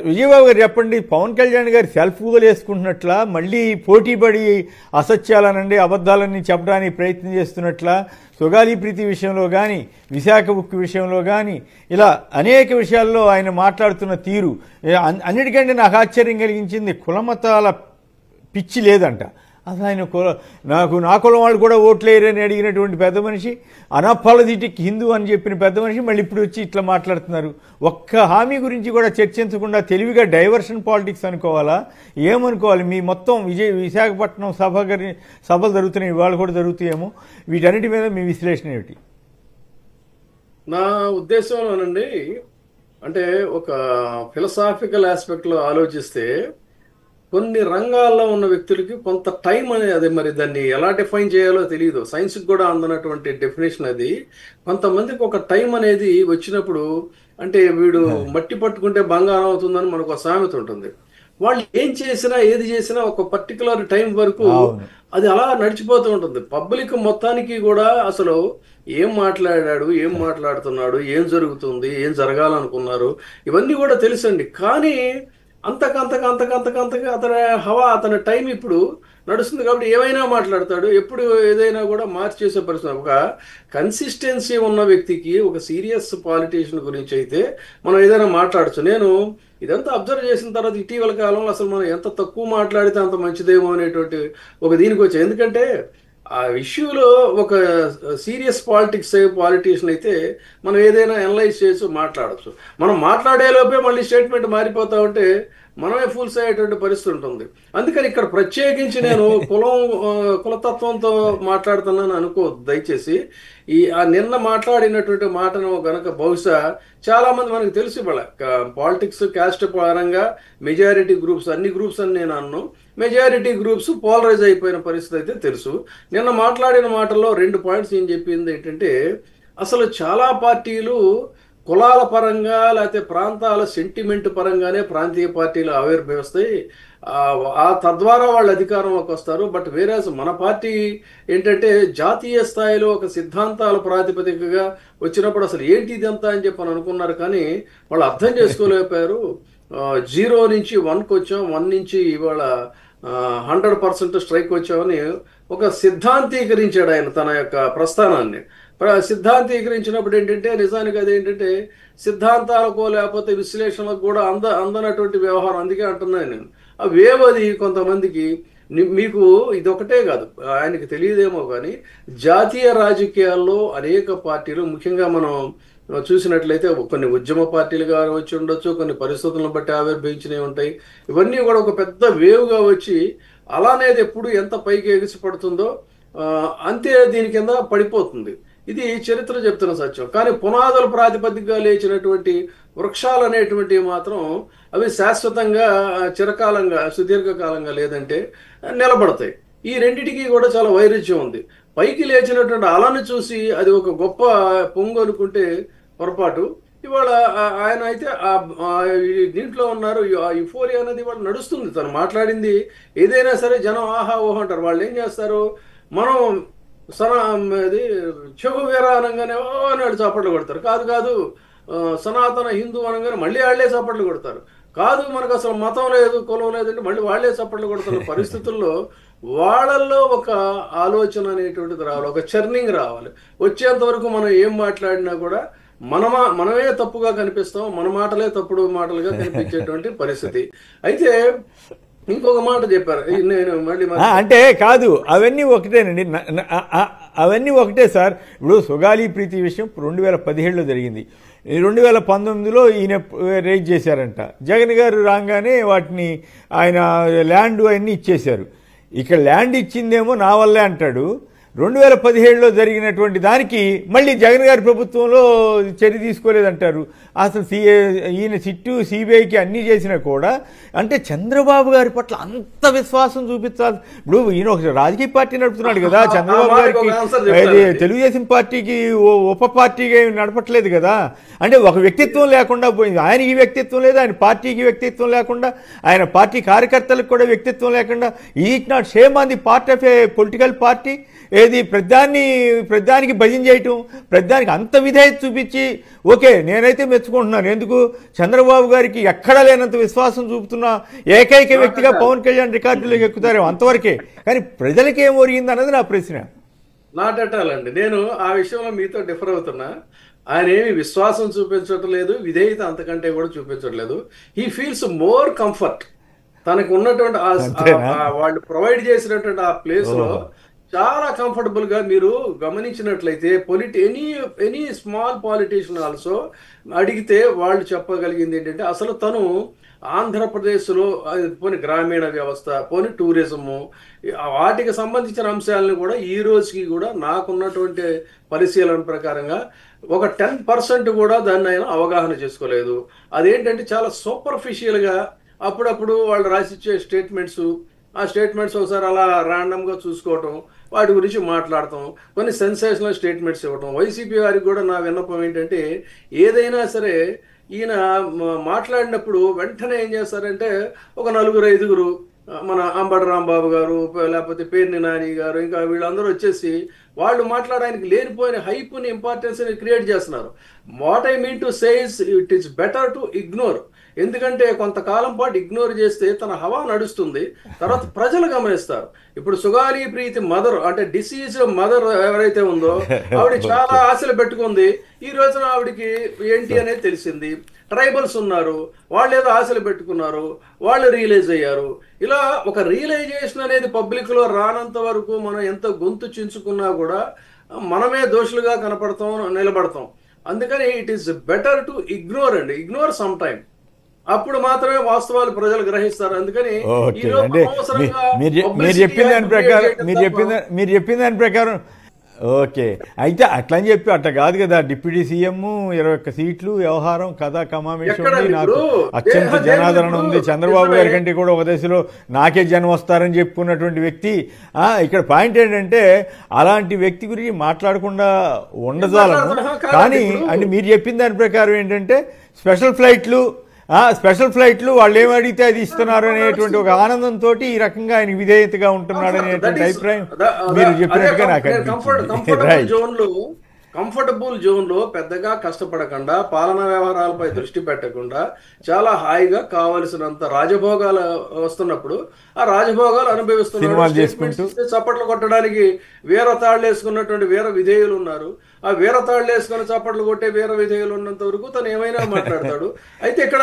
విజయబాబు గారు చెప్పండి, పవన్ కళ్యాణ్ గారు సెల్ఫ్ గోల్ వేసుకుంటున్నట్లా, మళ్ళీ పోటీపడి అసత్యాలనండి అబద్ధాలన్నీ చెప్పడానికి ప్రయత్నం చేస్తున్నట్లా, సుగాలి ప్రీతి విషయంలో కానీ విశాఖ ఉక్కు విషయంలో కానీ ఇలా అనేక విషయాల్లో ఆయన మాట్లాడుతున్న తీరు అన్నిటికంటే నాకు ఆశ్చర్యం కలిగించింది, కులమతాల పిచ్చి లేదంట. అసలు ఆయన నా కులం వాళ్ళు కూడా ఓట్లేరని అడిగినటువంటి పెద్ద మనిషి, అన్అపాలజెటిక్ హిందూ అని చెప్పిన పెద్ద మనిషి మళ్ళీ ఇప్పుడు వచ్చి ఇట్లా మాట్లాడుతున్నారు. ఒక్క హామీ గురించి కూడా చర్చించకుండా తెలివిగా డైవర్షన్ పాలిటిక్స్ అనుకోవాలా, ఏమనుకోవాలి? మీ మొత్తం విశాఖపట్నం సభలు జరుగుతున్నాయి, ఇవాళ కూడా జరుగుతాయేమో. వీటన్నిటి మీద మీ విశ్లేషణ ఏమిటి? నా ఉద్దేశంలోనండి, అంటే ఒక ఫిలసాఫికల్ ఆస్పెక్ట్లో ఆలోచిస్తే కొన్ని రంగాల్లో ఉన్న వ్యక్తులకి కొంత టైం అనేది, అది మరి దాన్ని ఎలా డిఫైన్ చేయాలో తెలియదు, సైన్స్కి కూడా అందనటువంటి డెఫినేషన్ అది. కొంతమందికి ఒక టైం అనేది వచ్చినప్పుడు, అంటే వీడు మట్టి పట్టుకుంటే బంగారం అవుతుందని మనకు ఒక సామెత ఉంటుంది. వాళ్ళు ఏం చేసినా ఏది చేసినా ఒక పర్టికులర్ టైం వరకు అది అలా నడిచిపోతూ ఉంటుంది. పబ్లిక్ మొత్తానికి కూడా అసలు ఏం మాట్లాడాడు, ఏం మాట్లాడుతున్నాడు, ఏం జరుగుతుంది, ఏం జరగాలనుకున్నారు, ఇవన్నీ కూడా తెలుసండి. కానీ అంతకంతగా అతని టైం ఇప్పుడు నడుస్తుంది కాబట్టి ఏమైనా మాట్లాడతాడు, ఎప్పుడు ఏదైనా కూడా మార్చేసే పరిస్థితి. ఒక కన్సిస్టెన్సీ ఉన్న వ్యక్తికి, ఒక సీరియస్ పాలిటీషియన్ గురించి అయితే మనం ఏదైనా మాట్లాడచ్చు. నేను ఇదంతా అబ్జర్వ్ చేసిన తర్వాత ఇటీవల కాలంలో అసలు మనం ఎంత తక్కువ మాట్లాడితే అంత మంచిదేమో అనేటువంటి ఒక దీనికి వచ్చాయి. ఎందుకంటే ఆ ఇష్యూలో ఒక సీరియస్ పాలిటీషియన్ అయితే మనం ఏదైనా అనలైజ్ చేసి మాట్లాడచ్చు. మనం మాట్లాడేలోపే మళ్ళీ స్టేట్మెంట్ మారిపోతా ఉంటే మనమే ఫూల్స్ అయ్యేటువంటి పరిస్థితి ఉంటుంది. అందుకని ఇక్కడ ప్రత్యేకించి నేను కులతత్వంతో మాట్లాడుతున్నాను అనుకోవద్దు దయచేసి. నిన్న మాట్లాడినటువంటి మాటను గనక బహుశా చాలా మంది మనకు తెలుసు, ఇవాళ పాలిటిక్స్ క్యాస్ట్ పరంగా మెజారిటీ గ్రూప్స్, అన్ని గ్రూప్స్ అని నేను అన్ను, మెజారిటీ గ్రూప్స్ పోలరైజ్ అయిపోయిన పరిస్థితి అయితే తెలుసు. నిన్న మాట్లాడిన మాటల్లో 2 పాయింట్స్ నేను చెప్పింది ఏంటంటే, అసలు చాలా పార్టీలు కులాల పరంగా లేకపోతే ప్రాంతాల సెంటిమెంట్ పరంగానే ప్రాంతీయ పార్టీలు ఆవిర్భవిస్తాయి, తద్వారా వాళ్ళు అధికారంలోకి వస్తారు. బట్ వేరేస్ మన పార్టీ ఏంటంటే జాతీయ స్థాయిలో ఒక సిద్ధాంతాల ప్రాతిపదికగా వచ్చినప్పుడు అసలు ఏంటి ఇదంతా అని చెప్పని అనుకున్నారు, కానీ వాళ్ళు అర్థం చేసుకోలేకపోయారు. 0 నుంచి 1కి వచ్చాం, 1 నుంచి ఇవాళ 100% స్ట్రైక్ వచ్చామని ఒక సిద్ధాంతీకరించాడు ఆయన తన యొక్క ప్రస్థానాన్ని. సిద్ధాంతీకరించినప్పుడు ఏంటంటే నిజానికి అదేంటంటే సిద్ధాంతాలకు లేకపోతే విశ్లేషణలకు కూడా అందనటువంటి వ్యవహారం. అందుకే అంటున్నాను నేను, అవేవది కొంతమందికి మీకు ఇదొకటే కాదు, ఆయనకి తెలియదేమో కానీ జాతీయ రాజకీయాల్లో అనేక పార్టీలు, ముఖ్యంగా మనం చూసినట్లయితే కొన్ని ఉద్యమ పార్టీలుగా వచ్చి ఉండొచ్చు, కొన్ని పరిస్థితులను బట్టి ఆవిర్భవించినవి ఉంటాయి. ఇవన్నీ కూడా ఒక పెద్ద వేవ్గా వచ్చి అలానేది ఎప్పుడు ఎంత పైకి ఎగిసిపడుతుందో అంతే దీని కింద పడిపోతుంది. ఇది చరిత్ర చెప్తున్న సత్యం. కానీ పునాదుల ప్రాతిపదికగా లేచినటువంటి వృక్షాలు అనేటువంటివి మాత్రం అవి శాశ్వతంగా చిరకాలంగా సుదీర్ఘకాలంగా లేదంటే నిలబడతాయి. ఈ రెండిటికి కూడా చాలా వైరుధ్యం ఉంది. పైకి లేచినటువంటి అలను చూసి అది ఒక గొప్ప పొంగు అనుకుంటే పొరపాటు. ఇవాళ ఆయన అయితే దీంట్లో ఉన్నారు, యుఫోరియా అనేది వాళ్ళు నడుస్తుంది. తను మాట్లాడింది ఏదైనా సరే జనం ఆహా ఓహో అంటారు. వాళ్ళు ఏం చేస్తారు, మనం అది చెగువేరా అనగానే అని చప్పట్లు కొడతారు. కాదు సనాతన హిందూ అనగానే మళ్ళీ వాళ్లే చప్పట్లు కొడతారు. కాదు మనకు అసలు మతం లేదు కులం లేదంటే మళ్ళీ వాళ్లే చప్పట్లు కొడుతున్న పరిస్థితుల్లో వాళ్ళల్లో ఒక ఆలోచన అనేటువంటిది రావాలి, ఒక చర్నింగ్ రావాలి. వచ్చేంత వరకు మనం ఏం మాట్లాడినా కూడా మనమే తప్పుగా కనిపిస్తాం, మన మాటలే తప్పుడు మాటలుగా కనిపించేటువంటి పరిస్థితి. అయితే ఇంకొక మాట చెప్పారు, నేను మళ్ళీ అంటే కాదు అవన్నీ ఒకటేనండి, అవన్నీ ఒకటే సార్. ఇప్పుడు సుగాలి ప్రీతి విషయం 2017లో జరిగింది, 2019లో ఈయన రేజ్ చేశారంట. జగన్ గారు రాగానే వాటిని ఆయన ల్యాండ్ అన్నీ ఇచ్చేశారు. ఇక్కడ ల్యాండ్ ఇచ్చిందేమో నా వల్లే అంటాడు. 2017లో జరిగినటువంటి దానికి మళ్ళీ జగన్ గారి ప్రభుత్వంలో చర్య తీసుకోలేదంటారు. అసలు ఈయన సిట్టు సిబిఐకి అన్నీ చేసినా కూడా అంటే చంద్రబాబు గారి పట్ల అంత విశ్వాసం చూపించాలి. ఇప్పుడు ఈయన ఒక రాజకీయ పార్టీ నడుపుతున్నాడు కదా, చంద్రబాబు గారికి తెలుగుదేశం పార్టీకి ఉప పార్టీగా నడపట్లేదు కదా. అంటే ఒక వ్యక్తిత్వం లేకుండా పోయింది. ఆయనకి వ్యక్తిత్వం లేదు, ఆయన పార్టీకి వ్యక్తిత్వం లేకుండా, ఆయన పార్టీ కార్యకర్తలకు కూడా వ్యక్తిత్వం లేకుండా. Is not shame on the part of A political party, ఏది ప్రతిదానికి భజన చేయటం, ప్రతిదానికి అంత విధేయత చూపించి ఓకే నేనైతే మెచ్చుకుంటున్నాను. ఎందుకు చంద్రబాబు గారికి ఎక్కడా లేనంత విశ్వాసం చూపుతున్న ఏకైక వ్యక్తిగా పవన్ కళ్యాణ్ రికార్డులోకి ఎక్కుతారేమో అంతవరకే. కానీ ప్రజలకి ఏం ఒరిగింది అన్నది నా ప్రశ్న. నాటండి నేను ఆ విషయంలో మీతో డిఫర్ అవుతున్నా. ఆయన ఏమి విశ్వాసం చూపించడం లేదు, విధేయత అంతకంటే కూడా చూపించట్లేదు. He feels more comfort. తనకు ఉన్నటువంటి వాళ్ళు ప్రొవైడ్ చేసినటువంటి ఆ ప్లేస్ లో చాలా కంఫర్టబుల్ గా మీరు గమనించినట్లయితే ఎనీ స్మాల్ పాలిటీషియన్ ఆల్సో అడిగితే వాళ్ళు చెప్పగలిగింది ఏంటంటే అసలు తను ఆంధ్రప్రదేశ్లో పోని గ్రామీణ వ్యవస్థ, పోని టూరిజము, వాటికి సంబంధించిన అంశాలను కూడా ఈ రోజుకి కూడా నాకున్నటువంటి పరిశీలన ప్రకారంగా ఒక 10% కూడా దాన్ని ఆయన అవగాహన చేసుకోలేదు. అదేంటంటే చాలా సూపర్ఫిషియల్గా అప్పుడప్పుడు వాళ్ళు రాసిచ్చే స్టేట్మెంట్స్, ఆ స్టేట్మెంట్స్ ఒకసారి అలా ర్యాండమ్గా చూసుకోవటం, వాటి గురించి మాట్లాడటం, కొన్ని సెన్సేషనల్ స్టేట్మెంట్స్ ఇవ్వటం. వైసీపీ వారికి కూడా నా విన్నపం ఏంటంటే ఏదైనా సరే ఈయన మాట్లాడినప్పుడు వెంటనే ఏం చేస్తారంటే ఒక 4-5 మన అంబటి రాంబాబు గారు, లేకపోతే పేర్ని నాని గారు, ఇంకా వీళ్ళందరూ వచ్చేసి వాళ్ళు మాట్లాడడానికి లేనిపోయిన హైప్ని, ఇంపార్టెన్స్ని క్రియేట్ చేస్తున్నారు. What I mean to say is it is better to ignore. ఎందుకంటే కొంతకాలం పాటు ఇగ్నోర్ చేస్తే తన హవా నడుస్తుంది, తర్వాత ప్రజలు గమనిస్తారు. ఇప్పుడు సుగాలి ప్రీతి మదర్ అంటే డిసీజ్ మదర్ ఎవరైతే ఉందో ఆవిడ చాలా ఆశలు పెట్టుకుంది. ఈ రోజున ఆవిడకి ఏంటి అనేది తెలిసింది. ట్రైబల్స్ ఉన్నారు, వాళ్ళు ఏదో ఆశలు పెట్టుకున్నారు, వాళ్ళు రియలైజ్ అయ్యారు. ఇలా ఒక రియలైజేషన్ అనేది పబ్లిక్ లో రానంత వరకు మనం ఎంత గొంతు చించుకున్నా కూడా మనమే దోషులుగా నిలబడతాం. అందుకని it is better to ignore some time. అప్పుడు మాత్రమే వాస్తవాలు ప్రజలు గ్రహిస్తారు. అందుకని మీరు చెప్పిన దాని ప్రకారం ఓకే. అయితే అట్లా అని చెప్పి అట్లా కాదు కదా, డిప్యూటీ సీఎం 21 సీట్లు, వ్యవహారం కథా కమామేషం ఉంది, నాకు అత్యంత జనాదరణ ఉంది, చంద్రబాబు గారి కంటే కూడా ఒక దశలో నాకే జనం వస్తారని చెప్పుకున్నటువంటి వ్యక్తి. ఇక్కడ పాయింట్ ఏంటంటే అలాంటి వ్యక్తి గురించి మాట్లాడకుండా ఉండజాలను. కానీ అంటే మీరు చెప్పిన దాని ప్రకారం ఏంటంటే స్పెషల్ ఫ్లైట్లు వాళ్ళు ఏమడిగితే అది ఇస్తున్నారు అనేటువంటి ఒక ఆనందంతో ఈ రకంగా ఆయన విధేయతగా ఉంటున్నాడు అనేటువంటి అభిప్రాయం మీరు చెప్పినట్టుగా నాకు అనిపించింది. కంఫర్టబుల్ జోన్ లో పెద్దగా కష్టపడకుండా, పాలనా వ్యవహారాలపై దృష్టి పెట్టకుండా, చాలా హాయిగా కావలసినంత రాజభోగాలు వస్తున్నప్పుడు ఆ రాజభోగాలు అనుభవిస్తున్నారు. చప్పట్లు కొట్టడానికి వీర తాళ్ళు వేసుకున్నటువంటి వీర విధేయులు ఉన్నారు. ఆ వీర తాళ్ళు వేసుకుని చప్పట్లు కొట్టే వీర విధేయులు ఉన్నంత వరకు తను ఏమైనా మాట్లాడతాడు. అయితే ఇక్కడ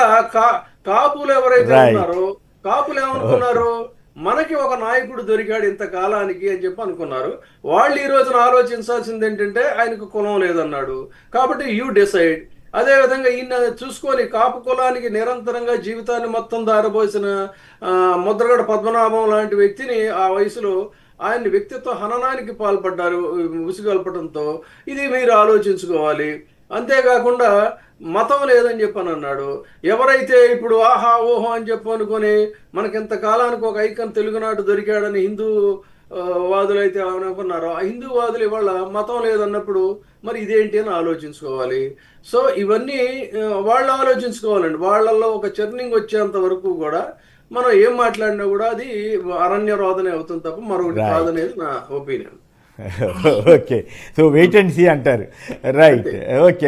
కాపులు ఎవరైతే ఉన్నారో, కాపులు ఏమనుకున్నారు, మనకి ఒక నాయకుడు దొరికాడు ఇంతకాలానికి అని చెప్పి అనుకున్నారు. వాళ్ళు ఈ రోజున ఆలోచించాల్సింది ఏంటంటే ఆయనకు కులం లేదన్నాడు కాబట్టి యూ డిసైడ్. అదేవిధంగా ఈయన చూసుకొని కాపు కులానికి నిరంతరంగా జీవితాన్ని మొత్తం దారబోసిన ముద్రగడ పద్మనాభం లాంటి వ్యక్తిని ఆ వయసులో ఆయన వ్యక్తిత్వ హననానికి పాల్పడ్డారు ఉసిగొల్పడంతో. ఇది మీరు ఆలోచించుకోవాలి. అంతేకాకుండా మతం లేదని చెప్పని అన్నాడు. ఎవరైతే ఇప్పుడు ఆహా ఓహో అని చెప్పి అనుకొని మనకింతకాలానికి ఒక ఐకన్ తెలుగునాడు దొరికాడని హిందూ వాదులు అయితే అనుకున్నారో, ఆ హిందూ వాదులు ఇవాళ మతం లేదన్నప్పుడు మరి ఇదేంటి అని ఆలోచించుకోవాలి. సో ఇవన్నీ వాళ్ళు ఆలోచించుకోవాలండి. వాళ్ళల్లో ఒక చర్నింగ్ వచ్చేంత వరకు కూడా మనం ఏం మాట్లాడినా కూడా అది అరణ్య రోదనే అవుతుంది తప్ప మరొకటి కాదనేది నా opinion. Okay, so wait and see అంటారు. Right, okay.